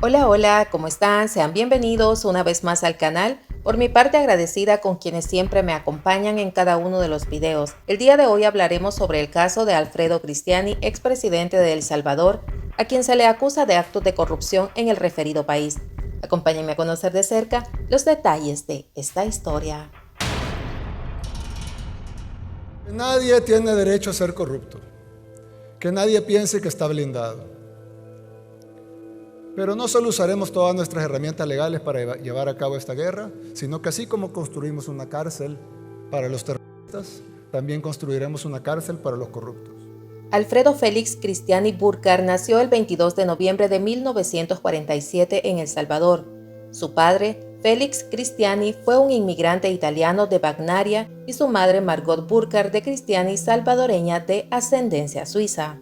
Hola, hola, ¿cómo están? Sean bienvenidos una vez más al canal. Por mi parte agradecida con quienes siempre me acompañan en cada uno de los videos. El día de hoy hablaremos sobre el caso de Alfredo Cristiani, expresidente de El Salvador, a quien se le acusa de actos de corrupción en el referido país. Acompáñenme a conocer de cerca los detalles de esta historia. Nadie tiene derecho a ser corrupto, que nadie piense que está blindado. Pero no solo usaremos todas nuestras herramientas legales para llevar a cabo esta guerra, sino que así como construimos una cárcel para los terroristas, también construiremos una cárcel para los corruptos. Alfredo Félix Cristiani Burcar nació el 22 de noviembre de 1947 en El Salvador. Su padre, Félix Cristiani, fue un inmigrante italiano de Bagnaria y su madre, Margot Burcar de Cristiani, salvadoreña de ascendencia suiza.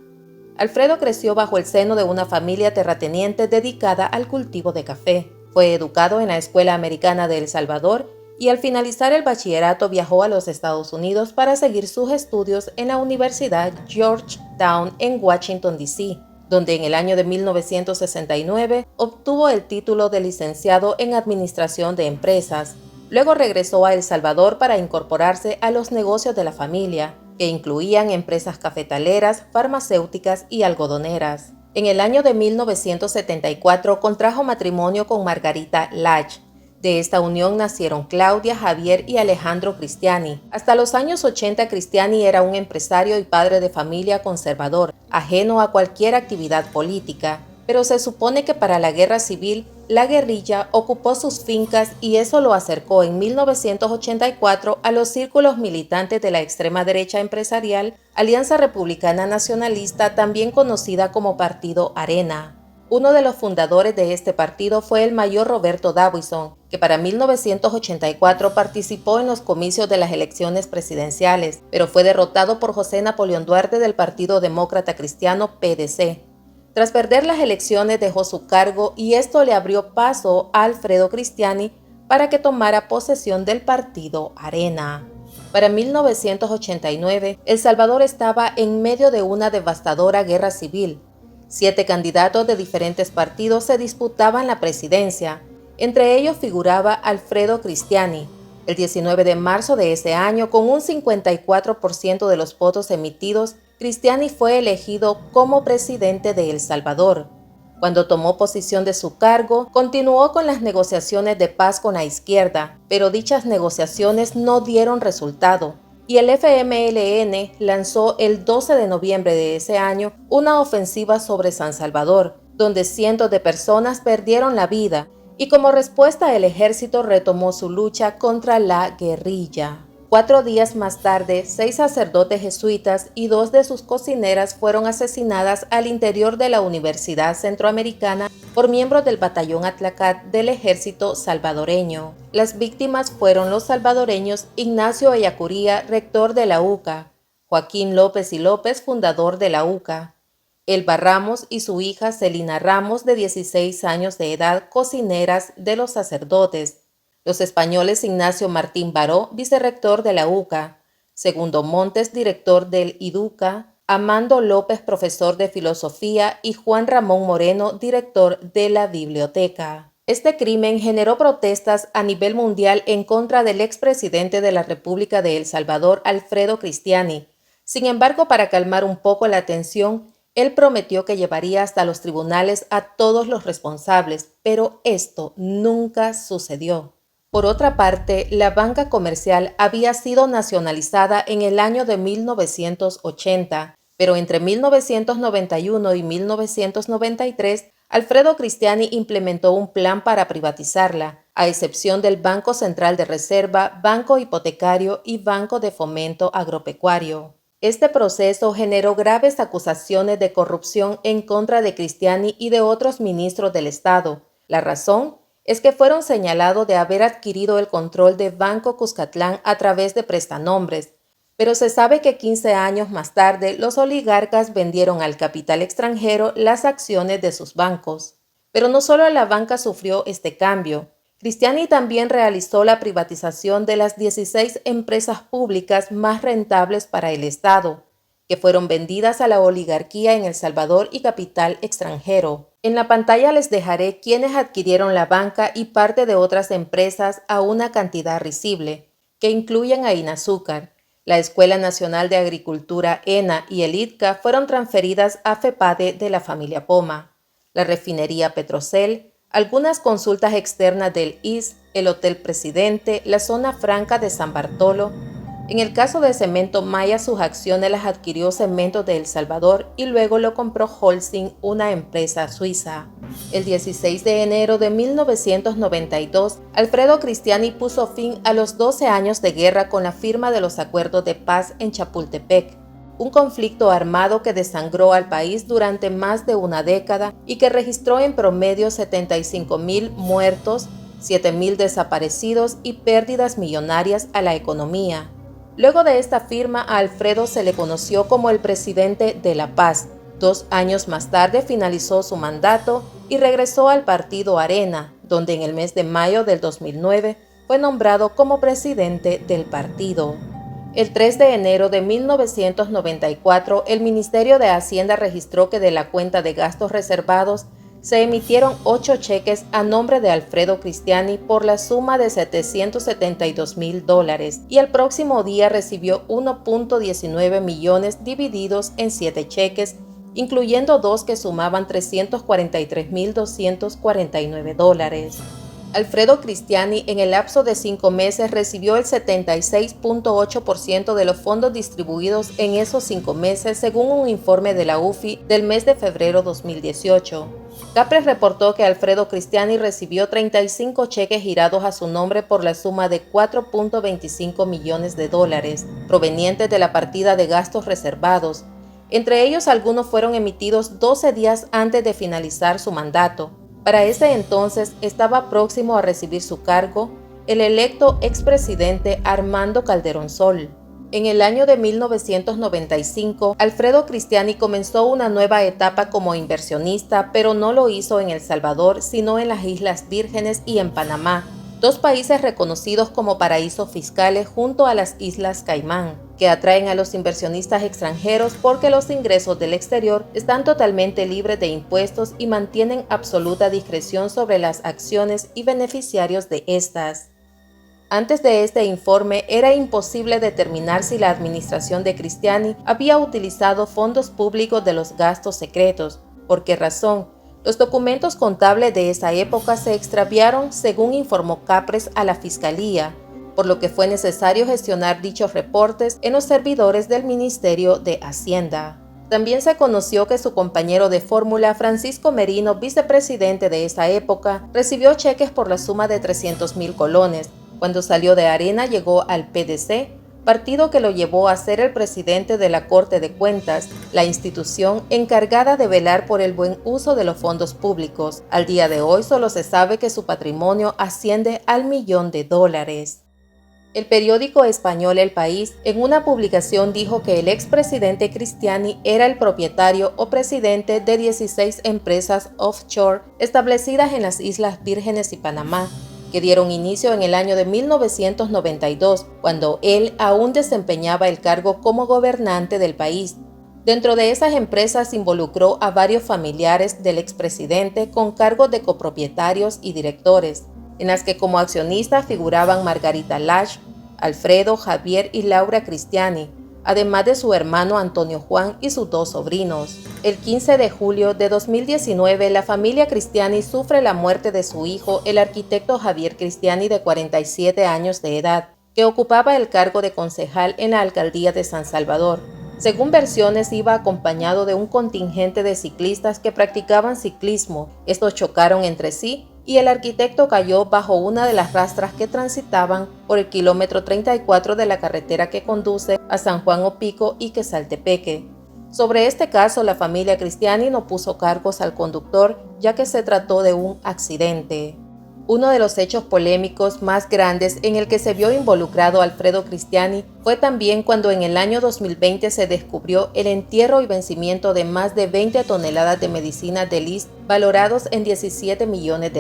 Alfredo creció bajo el seno de una familia terrateniente dedicada al cultivo de café. Fue educado en la Escuela Americana de El Salvador y al finalizar el bachillerato viajó a los Estados Unidos para seguir sus estudios en la Universidad Georgetown en Washington, D.C., donde en el año de 1969 obtuvo el título de licenciado en Administración de Empresas. Luego regresó a El Salvador para incorporarse a los negocios de la familia, que incluían empresas cafetaleras, farmacéuticas y algodoneras. En el año de 1974 contrajo matrimonio con Margarita Lach. De esta unión nacieron Claudia, Javier y Alejandro Cristiani. Hasta los años 80 Cristiani era un empresario y padre de familia conservador, ajeno a cualquier actividad política, pero se supone que para la guerra civil, la guerrilla ocupó sus fincas y eso lo acercó en 1984 a los círculos militantes de la extrema derecha empresarial, Alianza Republicana Nacionalista, también conocida como Partido Arena. Uno de los fundadores de este partido fue el mayor Roberto Davison, que para 1984 participó en los comicios de las elecciones presidenciales, pero fue derrotado por José Napoleón Duarte del Partido Demócrata Cristiano PDC. Tras perder las elecciones dejó su cargo y esto le abrió paso a Alfredo Cristiani para que tomara posesión del partido Arena. Para 1989, El Salvador estaba en medio de una devastadora guerra civil. 7 candidatos de diferentes partidos se disputaban la presidencia. Entre ellos figuraba Alfredo Cristiani. El 19 de marzo de ese año, con un 54% de los votos emitidos, Cristiani fue elegido como presidente de El Salvador. Cuando tomó posesión de su cargo, continuó con las negociaciones de paz con la izquierda, pero dichas negociaciones no dieron resultado, y el FMLN lanzó el 12 de noviembre de ese año una ofensiva sobre San Salvador, donde cientos de personas perdieron la vida, y como respuesta el ejército retomó su lucha contra la guerrilla. 4 días más tarde, 6 sacerdotes jesuitas y 2 de sus cocineras fueron asesinadas al interior de la Universidad Centroamericana por miembros del Batallón Atlacat del Ejército salvadoreño. Las víctimas fueron los salvadoreños Ignacio Ellacuría, rector de la UCA, Joaquín López y López, fundador de la UCA, Elba Ramos y su hija Celina Ramos, de 16 años de edad, cocineras de los sacerdotes, los españoles Ignacio Martín Baró, vicerrector de la UCA, Segundo Montes, director del IDUCA, Amando López, profesor de filosofía, y Juan Ramón Moreno, director de la biblioteca. Este crimen generó protestas a nivel mundial en contra del expresidente de la República de El Salvador, Alfredo Cristiani. Sin embargo, para calmar un poco la tensión, él prometió que llevaría hasta los tribunales a todos los responsables, pero esto nunca sucedió. Por otra parte, la banca comercial había sido nacionalizada en el año de 1980, pero entre 1991 y 1993, Alfredo Cristiani implementó un plan para privatizarla, a excepción del Banco Central de Reserva, Banco Hipotecario y Banco de Fomento Agropecuario. Este proceso generó graves acusaciones de corrupción en contra de Cristiani y de otros ministros del Estado. La razón es que fueron señalados de haber adquirido el control de Banco Cuscatlán a través de prestanombres, pero se sabe que 15 años más tarde los oligarcas vendieron al capital extranjero las acciones de sus bancos. Pero no solo la banca sufrió este cambio. Cristiani también realizó la privatización de las 16 empresas públicas más rentables para el Estado, que fueron vendidas a la oligarquía en El Salvador y capital extranjero. En la pantalla les dejaré quienes adquirieron la banca y parte de otras empresas a una cantidad risible, que incluyen a Inazúcar. La Escuela Nacional de Agricultura ENA y el ITCA fueron transferidas a FEPADE de la familia Poma. La refinería Petrocel, algunas consultas externas del IS, el Hotel Presidente, la Zona Franca de San Bartolo. En el caso de Cemento Maya, sus acciones las adquirió Cementos de El Salvador y luego lo compró Holcim, una empresa suiza. El 16 de enero de 1992, Alfredo Cristiani puso fin a los 12 años de guerra con la firma de los acuerdos de paz en Chapultepec, un conflicto armado que desangró al país durante más de una década y que registró en promedio 75,000 muertos, 7,000 desaparecidos y pérdidas millonarias a la economía. Luego de esta firma, a Alfredo se le conoció como el presidente de la paz. 2 años más tarde finalizó su mandato y regresó al partido Arena, donde en el mes de mayo del 2009 fue nombrado como presidente del partido. El 3 de enero de 1994, el Ministerio de Hacienda registró que de la cuenta de gastos reservados se emitieron 8 cheques a nombre de Alfredo Cristiani por la suma de $772,000 y al próximo día recibió 1.19 millones divididos en 7 cheques, incluyendo 2 que sumaban $343,249. Alfredo Cristiani en el lapso de 5 meses recibió el 76.8% de los fondos distribuidos en esos 5 meses, según un informe de la UFI del mes de febrero 2018. Capres reportó que Alfredo Cristiani recibió 35 cheques girados a su nombre por la suma de $4.25 millones provenientes de la partida de gastos reservados. Entre ellos, algunos fueron emitidos 12 días antes de finalizar su mandato. Para ese entonces estaba próximo a recibir su cargo el electo expresidente Armando Calderón Sol. En el año de 1995, Alfredo Cristiani comenzó una nueva etapa como inversionista, pero no lo hizo en El Salvador, sino en las Islas Vírgenes y en Panamá, 2 países reconocidos como paraísos fiscales junto a las Islas Caimán, que atraen a los inversionistas extranjeros porque los ingresos del exterior están totalmente libres de impuestos y mantienen absoluta discreción sobre las acciones y beneficiarios de estas. Antes de este informe, era imposible determinar si la administración de Cristiani había utilizado fondos públicos de los gastos secretos. ¿Por qué razón? Los documentos contables de esa época se extraviaron, según informó Capres a la Fiscalía, por lo que fue necesario gestionar dichos reportes en los servidores del Ministerio de Hacienda. También se conoció que su compañero de fórmula, Francisco Merino, vicepresidente de esa época, recibió cheques por la suma de 300,000 colones. Cuando salió de Arena llegó al PDC, partido que lo llevó a ser el presidente de la Corte de Cuentas, la institución encargada de velar por el buen uso de los fondos públicos. Al día de hoy solo se sabe que su patrimonio asciende al $1.000.000. El periódico español El País en una publicación dijo que el expresidente Cristiani era el propietario o presidente de 16 empresas offshore establecidas en las Islas Vírgenes y Panamá, que dieron inicio en el año de 1992, cuando él aún desempeñaba el cargo como gobernante del país. Dentro de esas empresas involucró a varios familiares del expresidente con cargos de copropietarios y directores, en las que como accionistas figuraban Margarita Lash, Alfredo, Javier y Laura Cristiani, además de su hermano Antonio Juan y sus 2 sobrinos. El 15 de julio de 2019, la familia Cristiani sufre la muerte de su hijo, el arquitecto Javier Cristiani, de 47 años de edad, que ocupaba el cargo de concejal en la alcaldía de San Salvador. Según versiones, iba acompañado de un contingente de ciclistas que practicaban ciclismo. Estos chocaron entre sí y el arquitecto cayó bajo una de las rastras que transitaban por el kilómetro 34 de la carretera que conduce a San Juan Opico y Quesaltepeque. Sobre este caso, la familia Cristiani no puso cargos al conductor, ya que se trató de un accidente. Uno de los hechos polémicos más grandes en el que se vio involucrado Alfredo Cristiani fue también cuando en el año 2020 se descubrió el entierro y vencimiento de más de 20 toneladas de medicinas del ISSSTE valorados en $17 millones,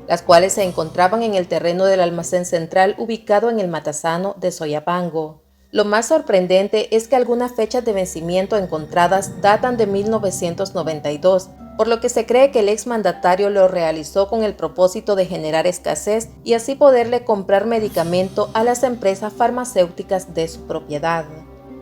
las cuales se encontraban en el terreno del almacén central ubicado en el Matasano de Soyapango. Lo más sorprendente es que algunas fechas de vencimiento encontradas datan de 1992, por lo que se cree que el exmandatario lo realizó con el propósito de generar escasez y así poderle comprar medicamento a las empresas farmacéuticas de su propiedad.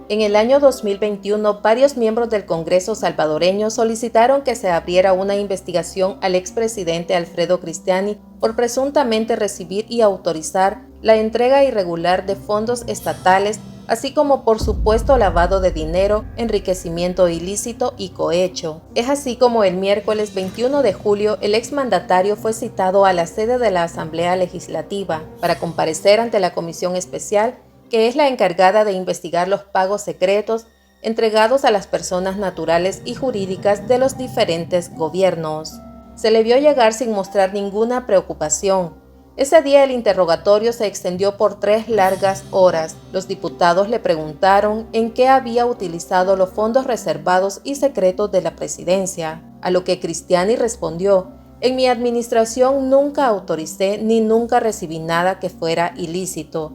En el año 2021, varios miembros del Congreso salvadoreño solicitaron que se abriera una investigación al expresidente Alfredo Cristiani por presuntamente recibir y autorizar la entrega irregular de fondos estatales, así como por supuesto lavado de dinero, enriquecimiento ilícito y cohecho. Es así como el miércoles 21 de julio el exmandatario fue citado a la sede de la Asamblea Legislativa para comparecer ante la Comisión Especial, que es la encargada de investigar los pagos secretos entregados a las personas naturales y jurídicas de los diferentes gobiernos. Se le vio llegar sin mostrar ninguna preocupación. Ese día el interrogatorio se extendió por 3 largas horas. Los diputados le preguntaron en qué había utilizado los fondos reservados y secretos de la presidencia, a lo que Cristiani respondió: en mi administración nunca autoricé ni nunca recibí nada que fuera ilícito.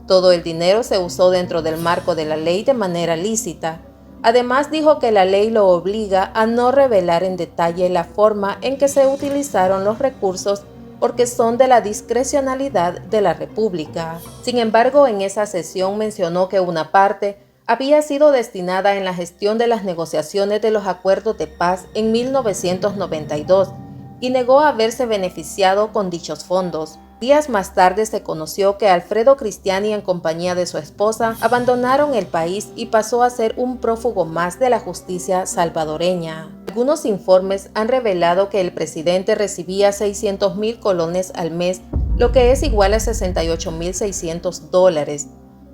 Todo el dinero se usó dentro del marco de la ley de manera lícita. Además dijo que la ley lo obliga a no revelar en detalle la forma en que se utilizaron los recursos porque son de la discrecionalidad de la República. Sin embargo, en esa sesión mencionó que una parte había sido destinada en la gestión de las negociaciones de los acuerdos de paz en 1992 y negó haberse beneficiado con dichos fondos. Días más tarde se conoció que Alfredo Cristiani, en compañía de su esposa, abandonaron el país y pasó a ser un prófugo más de la justicia salvadoreña. Algunos informes han revelado que el presidente recibía 600,000 colones al mes, lo que es igual a $68,600.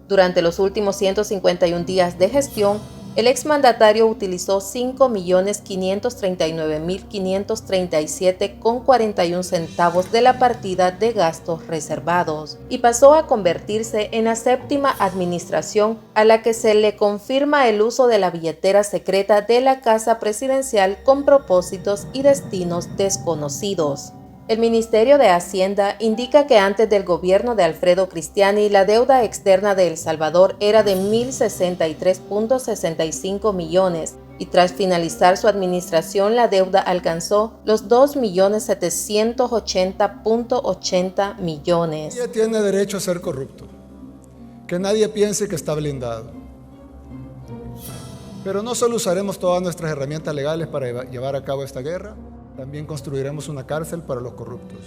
Durante los últimos 151 días de gestión, el exmandatario utilizó 5.539.537,41 centavos de la partida de gastos reservados y pasó a convertirse en la 7ª administración a la que se le confirma el uso de la billetera secreta de la Casa Presidencial con propósitos y destinos desconocidos. El Ministerio de Hacienda indica que antes del gobierno de Alfredo Cristiani, la deuda externa de El Salvador era de 1.063.65 millones y tras finalizar su administración la deuda alcanzó los 2.780.80 millones. Nadie tiene derecho a ser corrupto. Que nadie piense que está blindado. Pero no solo usaremos todas nuestras herramientas legales para llevar a cabo esta guerra, también construiremos una cárcel para los corruptos.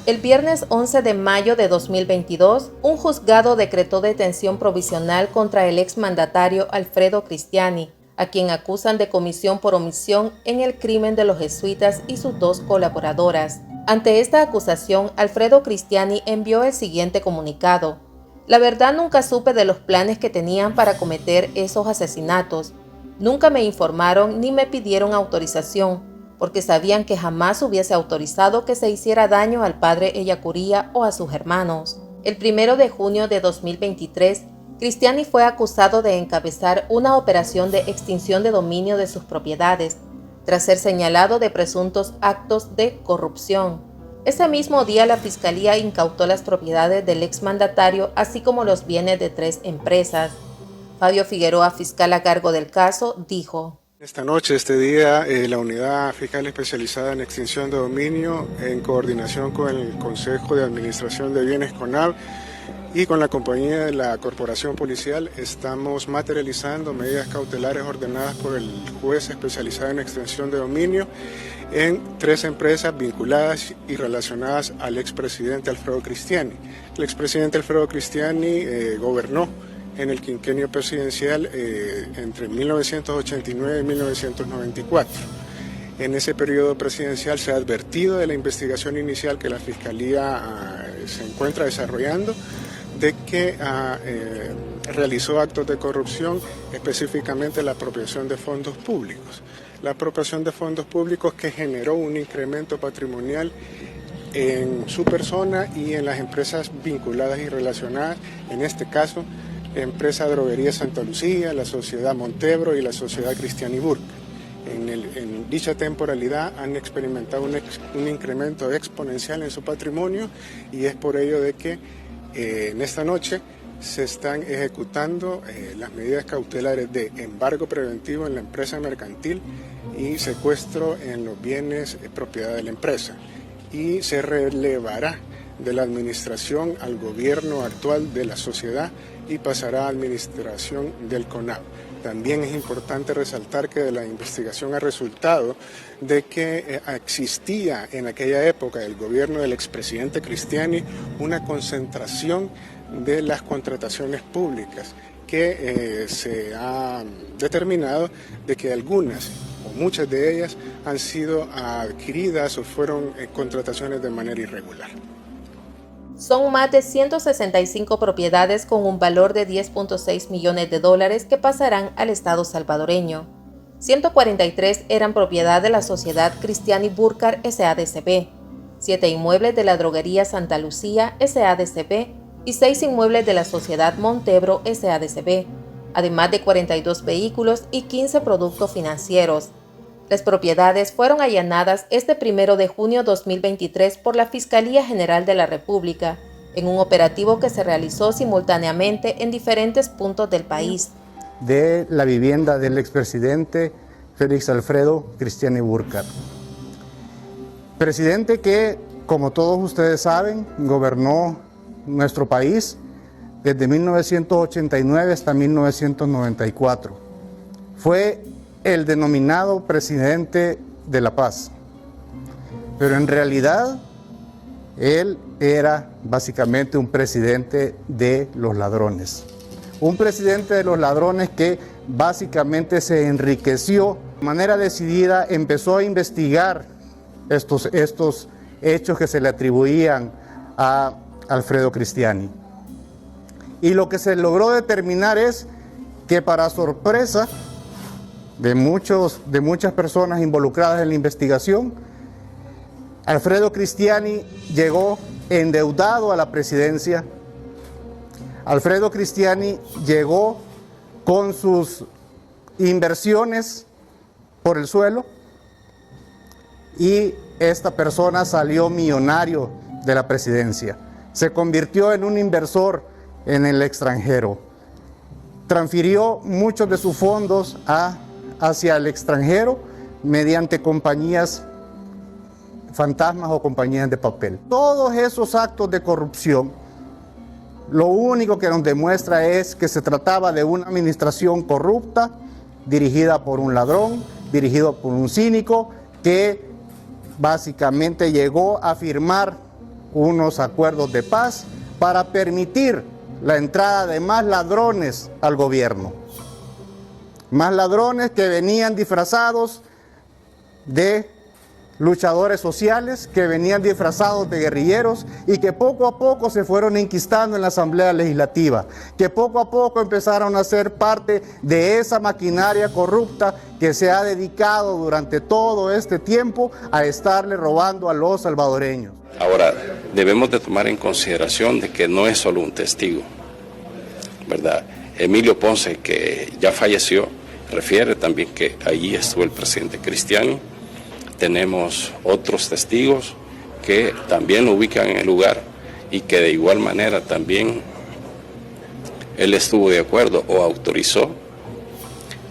El viernes 11 de mayo de 2022, un juzgado decretó detención provisional contra el exmandatario Alfredo Cristiani, a quien acusan de comisión por omisión en el crimen de los jesuitas y sus 2 colaboradoras. Ante esta acusación, Alfredo Cristiani envió el siguiente comunicado: la verdad, nunca supe de los planes que tenían para cometer esos asesinatos. Nunca me informaron ni me pidieron autorización, porque sabían que jamás hubiese autorizado que se hiciera daño al padre Ellacuría o a sus hermanos. El 1 de junio de 2023, Cristiani fue acusado de encabezar una operación de extinción de dominio de sus propiedades, tras ser señalado de presuntos actos de corrupción. Ese mismo día, la Fiscalía incautó las propiedades del exmandatario, así como los bienes de 3 empresas. Fabio Figueroa, fiscal a cargo del caso, dijo: Esta noche, este día, la Unidad Fiscal Especializada en Extinción de Dominio, en coordinación con el Consejo de Administración de Bienes CONAB y con la compañía de la Corporación Policial, estamos materializando medidas cautelares ordenadas por el juez especializado en extinción de dominio en 3 empresas vinculadas y relacionadas al expresidente Alfredo Cristiani. El expresidente Alfredo Cristiani gobernó en el quinquenio presidencial entre 1989 y 1994. En ese periodo presidencial se ha advertido de la investigación inicial que la Fiscalía se encuentra desarrollando, de que realizó actos de corrupción, específicamente la apropiación de fondos públicos. La apropiación de fondos públicos que generó un incremento patrimonial en su persona y en las empresas vinculadas y relacionadas, en este caso, Empresa Droguería Santa Lucía, la Sociedad Montebro y la Sociedad Cristiani Burke. En dicha temporalidad han experimentado un incremento exponencial en su patrimonio y es por ello de que en esta noche se están ejecutando las medidas cautelares de embargo preventivo en la empresa mercantil y secuestro en los bienes propiedad de la empresa, y se relevará de la administración al gobierno actual de la sociedad y pasará a administración del CONAV. También es importante resaltar que de la investigación ha resultado de que existía en aquella época del gobierno del expresidente Cristiani una concentración de las contrataciones públicas, que se ha determinado de que algunas o muchas de ellas han sido adquiridas o fueron contrataciones de manera irregular. Son más de 165 propiedades con un valor de $10.6 millones que pasarán al Estado salvadoreño. 143 eran propiedad de la Sociedad Cristiani Burkhardt S.A.D.C.B., 7 inmuebles de la Droguería Santa Lucía S.A.D.C.B. y 6 inmuebles de la Sociedad Montebro S.A.D.C.B., además de 42 vehículos y 15 productos financieros. Las propiedades fueron allanadas este 1 de junio de 2023 por la Fiscalía General de la República, en un operativo que se realizó simultáneamente en diferentes puntos del país. De la vivienda del expresidente Félix Alfredo Cristiani Burkhardt. Presidente que, como todos ustedes saben, gobernó nuestro país desde 1989 hasta 1994. Fue el denominado presidente de la paz, pero en realidad él era básicamente un presidente de los ladrones. Un presidente de los ladrones que básicamente se enriqueció de manera decidida, empezó a investigar estos hechos que se le atribuían a Alfredo Cristiani. Y lo que se logró determinar es que, para sorpresa de muchas personas involucradas en la investigación, Alfredo Cristiani llegó endeudado a la presidencia. Alfredo Cristiani llegó con sus inversiones por el suelo y esta persona salió millonario de la presidencia. Se convirtió en un inversor en el extranjero. Transfirió muchos de sus fondos hacia el extranjero mediante compañías fantasmas o compañías de papel. Todos esos actos de corrupción, lo único que nos demuestra es que se trataba de una administración corrupta, dirigida por un ladrón, dirigido por un cínico, que básicamente llegó a firmar unos acuerdos de paz para permitir la entrada de más ladrones al gobierno. Más ladrones que venían disfrazados de luchadores sociales, que venían disfrazados de guerrilleros y que poco a poco se fueron enquistando en la Asamblea Legislativa, que poco a poco empezaron a ser parte de esa maquinaria corrupta que se ha dedicado durante todo este tiempo a estarle robando a los salvadoreños. Ahora, debemos de tomar en consideración de que no es solo un testigo, ¿verdad? Emilio Ponce, que ya falleció, refiere también que allí estuvo el presidente Cristiani. Tenemos otros testigos que también lo ubican en el lugar y que de igual manera también él estuvo de acuerdo o autorizó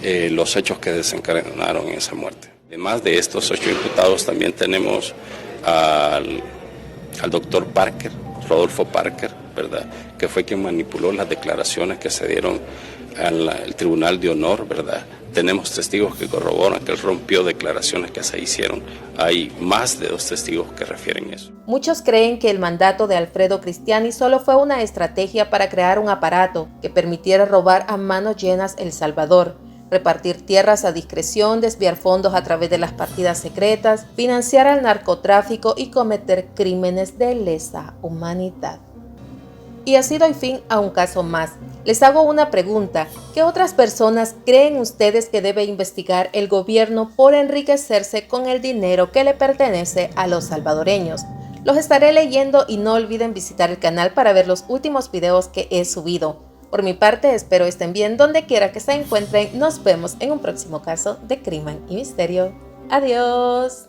los hechos que desencadenaron esa muerte. Además de estos 8 imputados, también tenemos al doctor Parker, Rodolfo Parker, ¿verdad?, que fue quien manipuló las declaraciones que se dieron al Tribunal de Honor, ¿verdad? Tenemos testigos que corroboran que él rompió declaraciones que se hicieron. Hay más de 2 testigos que refieren eso. Muchos creen que el mandato de Alfredo Cristiani solo fue una estrategia para crear un aparato que permitiera robar a manos llenas El Salvador, repartir tierras a discreción, desviar fondos a través de las partidas secretas, financiar al narcotráfico y cometer crímenes de lesa humanidad. Y así doy fin a un caso más. Les hago una pregunta. ¿Qué otras personas creen ustedes que debe investigar el gobierno por enriquecerse con el dinero que le pertenece a los salvadoreños? Los estaré leyendo y no olviden visitar el canal para ver los últimos videos que he subido. Por mi parte, espero estén bien donde quiera que se encuentren. Nos vemos en un próximo caso de Crimen y Misterio. Adiós.